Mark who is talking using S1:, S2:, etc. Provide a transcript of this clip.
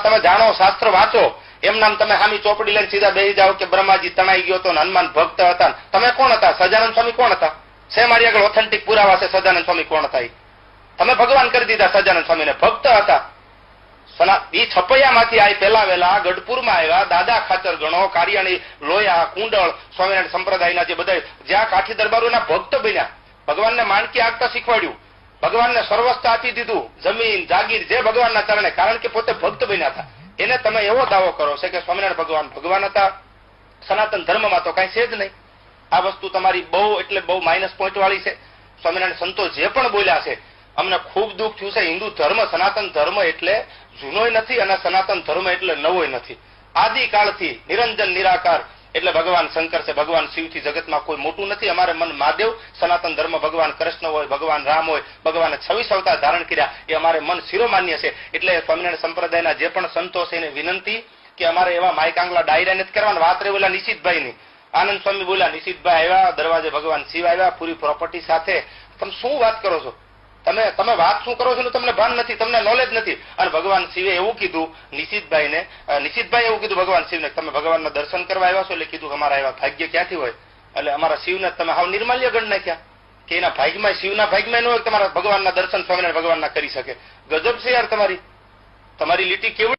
S1: તમે જાણો, શાસ્ત્ર વાંચો, એમ નામ તમે હામી ચોપડી લઈને સીધા બેસી જાઓ કે બ્રહ્માજી તણાઈ ગયો હતો, હનુમાન ભક્ત હતા. તમે કોણ હતા? સહજાનંદ સ્વામી કોણ હતા? છે મારી આગળ ઓથેન્ટિક પુરાવા છે સહજાનંદ સ્વામી કોણ હતા. તમે ભગવાન કરી દીધા સહજાનંદ સ્વામીને. ભક્ત હતા. એ છપૈયામાંથી આ પેલા વેલા ગઢપુરમાં આવ્યા, દાદા ખાચર ગણો, કારિયાણી, લોયા, કુંડળ, સ્વામિનારાયણ સંપ્રદાયના જે બધા જ્યાં કાઠી દરબારોના ભક્ત બન્યા, ભગવાનને માણકી આગતા શીખવાડ્યું, ભગવાનને સર્વસ્વ આપી દીધું, જમીન જાગીર જે ભગવાનના ચરણે, કારણ કે પોતે ભક્ત બન્યા હતા. એને તમે એવો દાવો કરો છો કે સ્વામિનારાયણ ભગવાન ભગવાન હતા. સનાતન ધર્મમાં તો કઈ છે જ નહીં. આ વસ્તુ તમારી બહુ એટલે બહુ માઇનસ પોઈન્ટ વાળી છે. સ્વામિનારાયણ સંતો જે પણ બોલ્યા છે અમને ખૂબ દુઃખ થયું છે. હિન્દુ ધર્મ, સનાતન ધર્મ એટલે જૂનોય નથી અને સનાતન ધર્મ એટલે નવોય નથી. આદિકાળથી નિરંજન નિરાકાર એટલે ભગવાન શંકર છે, ભગવાન શિવથી જગતમાં કોઈ મોટું નથી. અમારે મન મહાદેવ, સનાતન ધર્મ ભગવાન કૃષ્ણ હોય, ભગવાન રામ હોય, ભગવાને 26 અવતાર ધારણ કર્યા, એ અમારે મન શિરોમાન્ય છે. એટલે સ્વામિનારાયણ સંપ્રદાયના જે પણ સંતો છે એને વિનંતી કે અમારે એવા માયકાંગલા ડાયરા નથી કરવાના. વાત રહેલા નિશિતભાઈની, આનંદ સ્વામી બોલ્યા, નિશિતભાઈ આવ્યા, દરવાજે ભગવાન શિવ આવ્યા, પૂરી પ્રોપર્ટી સાથે. તમે શું વાત કરો છો? તમે વાત શું કરો છો? તમને ભાન નથી, તમને નોલેજ નથી. અને ભગવાન શિવે એવું કીધું નિશિતભાઈને, નિશિતભાઈ એવું કીધું ભગવાન શિવને, તમે ભગવાનના દર્શન કરવા આવ્યા છો? એટલે કીધું અમારા એવા ભાગ્ય ક્યાંથી હોય? એટલે અમારા શિવને તમે હાવ નિર્માલ્ય ગણ નાખ્યા કે એના ભાગમાં, શિવના ભાગમાં ન હોય તમારા ભગવાનના દર્શન સ્વામિનારાયણ ભગવાનના કરી શકે. ગજબ છે યાર તમારી લીટી કેવી